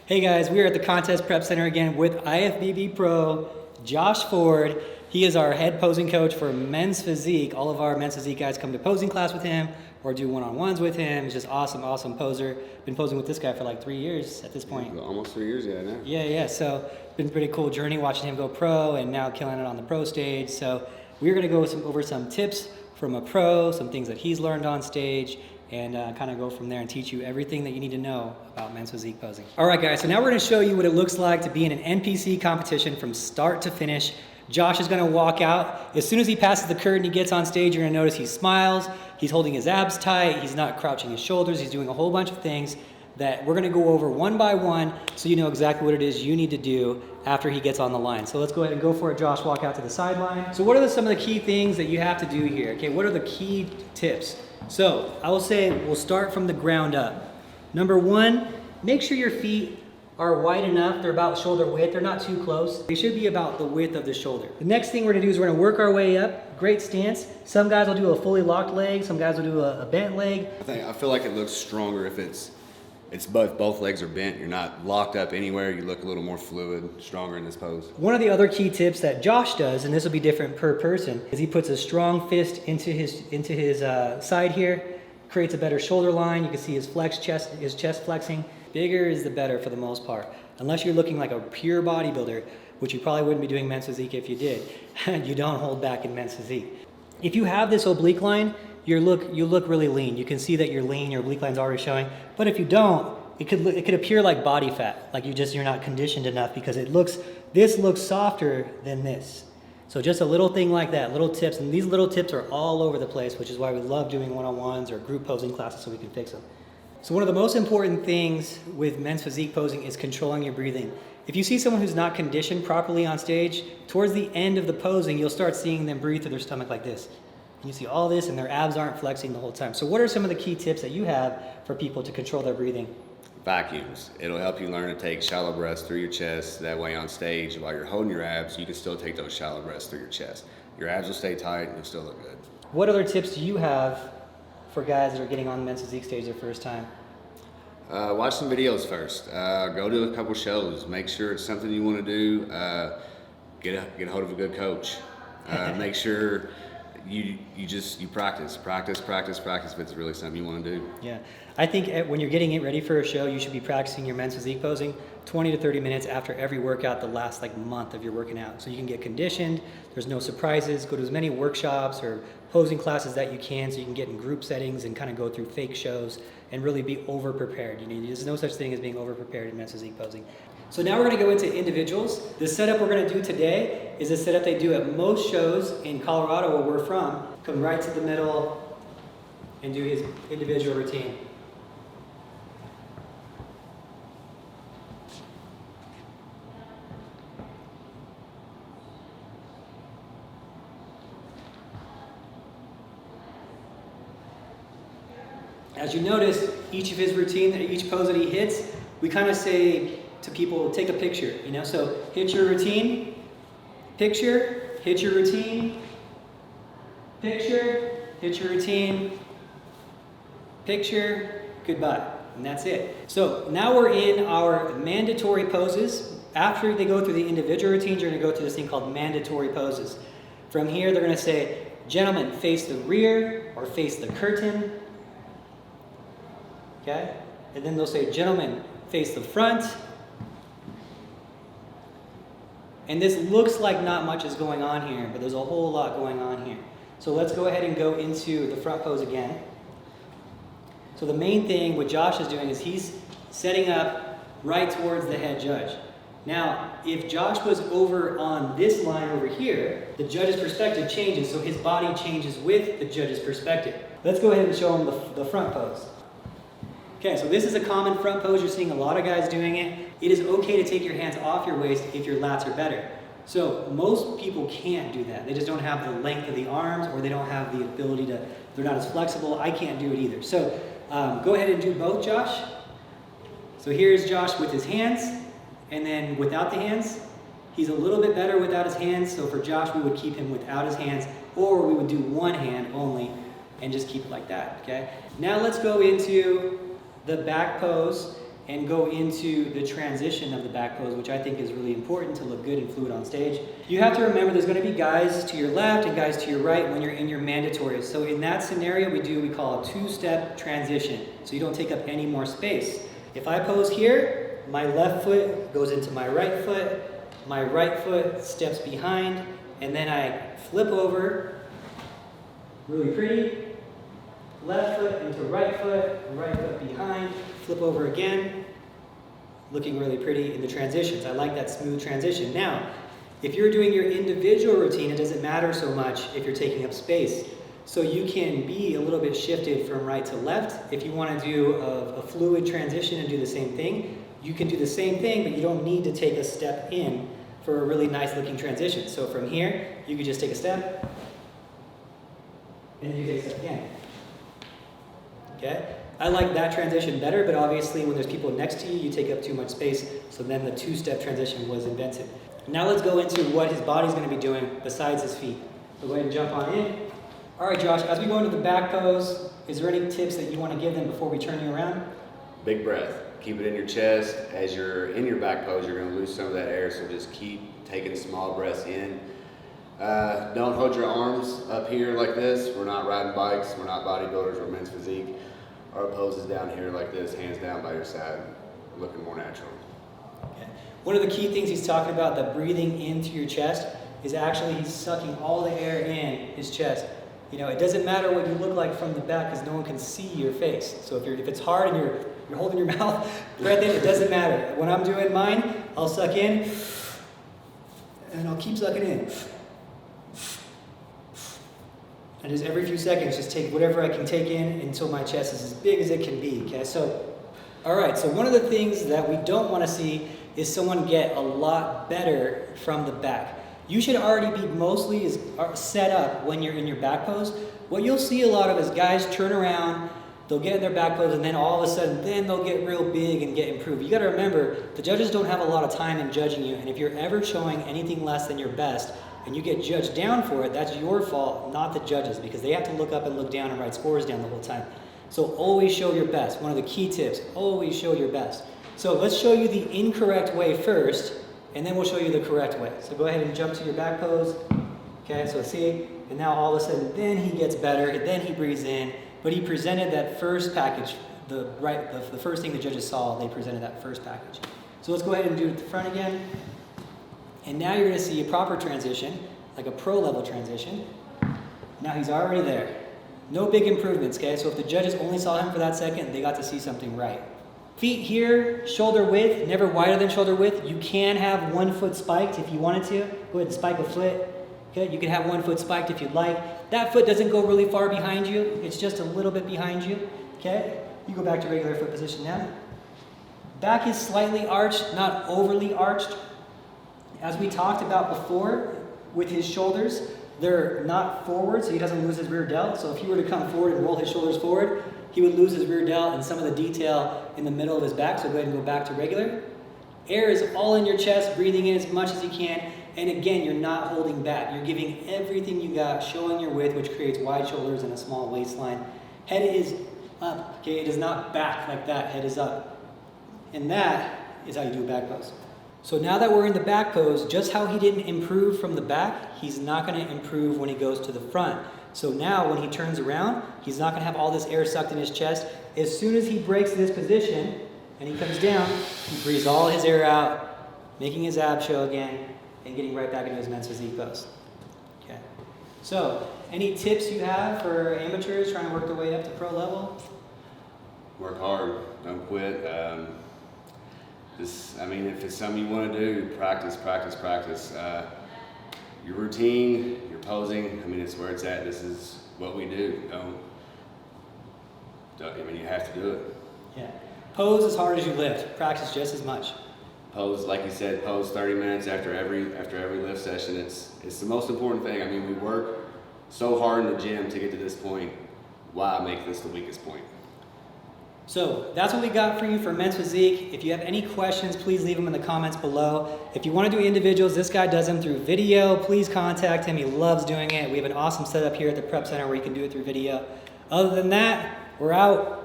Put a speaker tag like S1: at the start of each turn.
S1: Hey guys, we are at the Contest Prep Center again with IFBB Pro, Josh Ford. He is our head posing coach for Men's Physique. All of our Men's Physique guys come to posing class with him or do one-on-ones with him. He's just awesome poser. Been posing with this guy for like 3 years at this point.
S2: Almost 3 years, yeah, now.
S1: Yeah, so been a pretty cool journey watching him go pro and now killing it on the pro stage. So we're gonna go over some tips from a pro, some things that he's learned on stage, and kind of go from there and teach you everything that you need to know about men's physique posing. All right, guys, so now we're gonna show you what it looks like to be in an NPC competition from start to finish. Josh is gonna walk out. As soon as he passes the curtain, he gets on stage, you're gonna notice he smiles, he's holding his abs tight, he's not crouching his shoulders, he's doing a whole bunch of things that we're gonna go over one by one so you know exactly what it is you need to do after he gets on the line. So let's go ahead and go for it. Josh, walk out to the sideline. So what are some of the key things that you have to do here? Okay, what are the key tips? So I will say we'll start from the ground up. Number one, make sure your feet are wide enough. They're about shoulder width. They're not too close. They should be about the width of the shoulder. The next thing we're gonna do is we're gonna work our way up. Great stance. Some guys will do a fully locked leg. Some guys will do a bent leg.
S2: I feel like it looks stronger if it's both legs are bent. You're not locked up anywhere. You look a little more fluid, stronger in this pose.
S1: One of the other key tips that Josh does, and this will be different per person, is he puts a strong fist into his side here, creates a better shoulder line. You can see his chest flexing. Bigger is the better for the most part. Unless you're looking like a pure bodybuilder, which you probably wouldn't be doing men's physique if you did. You don't hold back in men's physique. If you have this oblique line, you look really lean. You can see that you're lean, your oblique line's already showing. But if you don't, it could appear like body fat, like you're not conditioned enough because this looks softer than this. So just a little thing like that, little tips, and these little tips are all over the place, which is why we love doing one-on-ones or group posing classes so we can fix them. So one of the most important things with men's physique posing is controlling your breathing. If you see someone who's not conditioned properly on stage, towards the end of the posing, you'll start seeing them breathe through their stomach like this. And you see all this and their abs aren't flexing the whole time. So what are some of the key tips that you have for people to control their breathing?
S2: Vacuums. It'll help you learn to take shallow breaths through your chest. That way on stage, while you're holding your abs, you can still take those shallow breaths through your chest. Your abs will stay tight and you'll still look good.
S1: What other tips do you have for guys that are getting on the men's physique stage their first time?
S2: Watch some videos first. Go to a couple shows. Make sure it's something you want to do. Get a hold of a good coach. Make sure you practice if it's really something you want to do.
S1: Yeah, I think when you're getting it ready for a show, you should be practicing your men's physique posing 20 to 30 minutes after every workout the last month of your working out. So you can get conditioned, there's no surprises, go to as many workshops or posing classes that you can so you can get in group settings and kind of go through fake shows and really be over-prepared. There's no such thing as being over-prepared in men's physique posing. So now we're gonna go into individuals. The setup we're gonna do today is a setup they do at most shows in Colorado where we're from. Come right to the middle and do his individual routine. As you notice, each of his routine, each pose that he hits, we kind of say to people, take a picture, So hit your routine, picture, hit your routine, picture, hit your routine, picture, goodbye. And that's it. So now we're in our mandatory poses. After they go through the individual routines, you're gonna go through this thing called mandatory poses. From here, they're gonna say, gentlemen, face the rear or face the curtain. Okay? And then they'll say, gentlemen, face the front. And this looks like not much is going on here, but there's a whole lot going on here. So let's go ahead and go into the front pose again. So the main thing what Josh is doing is he's setting up right towards the head judge. Now, if Josh was over on this line over here, the judge's perspective changes, so his body changes with the judge's perspective. Let's go ahead and show him the front pose. Okay, so this is a common front pose. You're seeing a lot of guys doing it. It is okay to take your hands off your waist if your lats are better. So most people can't do that. They just don't have the length of the arms or they don't have the ability to, they're not as flexible. I can't do it either. So go ahead and do both, Josh. So here's Josh with his hands and then without the hands. He's a little bit better without his hands. So for Josh, we would keep him without his hands or we would do one hand only and just keep it like that, okay? Now let's go into the back pose. and go into the transition of the back pose, which I think is really important to look good and fluid on stage. You have to remember there's going to be guys to your left and guys to your right when you're in your mandatories. So in that scenario, we call a two-step transition, so you don't take up any more space. If I pose here, my left foot goes into my right foot steps behind, and then I flip over, really pretty, left foot into right foot behind, flip over again, looking really pretty in the transitions. I like that smooth transition. Now, if you're doing your individual routine, it doesn't matter so much if you're taking up space. So you can be a little bit shifted from right to left. If you want to do a fluid transition and do the same thing, you can do the same thing, but you don't need to take a step in for a really nice looking transition. So from here, you could just take a step, and then you take a step again. Okay? I like that transition better, but obviously when there's people next to you, you take up too much space, so then the two-step transition was invented. Now let's go into what his body's going to be doing besides his feet. So go ahead and jump on in. All right, Josh, as we go into the back pose, is there any tips that you want to give them before we turn you around?
S2: Big breath. Keep it in your chest. As you're in your back pose, you're going to lose some of that air, so just keep taking small breaths in. Don't hold your arms up here like this. We're not riding bikes. We're not bodybuilders. We're men's physique. Our pose is down here like this, hands down by your side, looking more natural.
S1: Okay. One of the key things he's talking about, the breathing into your chest, is actually he's sucking all the air in his chest. You know, it doesn't matter what you look like from the back because no one can see your face. So if it's hard and you're holding your mouth, breath in, it doesn't matter. When I'm doing mine, I'll suck in, and I'll keep sucking in. And just every few seconds, just take whatever I can take in until my chest is as big as it can be, okay? So, all right, so one of the things that we don't want to see is someone get a lot better from the back. You should already be mostly set up when you're in your back pose. What you'll see a lot of is guys turn around, they'll get in their back pose, and then all of a sudden, then they'll get real big and get improved. You gotta remember, the judges don't have a lot of time in judging you, and if you're ever showing anything less than your best, and you get judged down for it, that's your fault, not the judges, because they have to look up and look down and write scores down the whole time. So always show your best. One of the key tips, always show your best. So let's show you the incorrect way first, and then we'll show you the correct way. So go ahead and jump to your back pose. Okay, so see, and now all of a sudden, then he gets better, and then he breathes in, but he presented that first package, the first thing the judges saw, they presented that first package. So let's go ahead and do it at the front again. And now you're going to see a proper transition, like a pro level transition. Now he's already there. No big improvements, okay? So if the judges only saw him for that second, they got to see something right. Feet here, shoulder width, never wider than shoulder width. You can have 1 foot spiked if you wanted to. Go ahead and spike a foot. Okay, you can have 1 foot spiked if you'd like. That foot doesn't go really far behind you. It's just a little bit behind you. Okay, you go back to regular foot position now. Back is slightly arched, not overly arched. As we talked about before, with his shoulders, they're not forward, so he doesn't lose his rear delt. So if he were to come forward and roll his shoulders forward, he would lose his rear delt and some of the detail in the middle of his back. So go ahead and go back to regular. Air is all in your chest, breathing in as much as you can. And again, you're not holding back. You're giving everything you got, showing your width, which creates wide shoulders and a small waistline. Head is up, okay? It is not back like that, head is up. And that is how you do a back pose. So now that we're in the back pose, just how he didn't improve from the back, he's not gonna improve when he goes to the front. So now when he turns around, he's not gonna have all this air sucked in his chest. As soon as he breaks this position and he comes down, he breathes all his air out, making his abs show again, and getting right back into his men's physique pose. Okay. So, any tips you have for amateurs trying to work their way up to pro level?
S2: Work hard, don't quit. If it's something you want to do, practice. Your routine, your posing, it's where it's at. This is what we do. You have to do it.
S1: Yeah. Pose as hard as you lift. Practice just as much.
S2: Pose, like you said, pose 30 minutes after every lift session. It's the most important thing. We work so hard in the gym to get to this point. Why make this the weakest point?
S1: So that's what we got for you for men's physique. If you have any questions, please leave them in the comments below. If you want to do individuals, this guy does them through video. Please contact him. He loves doing it. We have an awesome setup here at the Prep Center where you can do it through video. Other than that, we're out.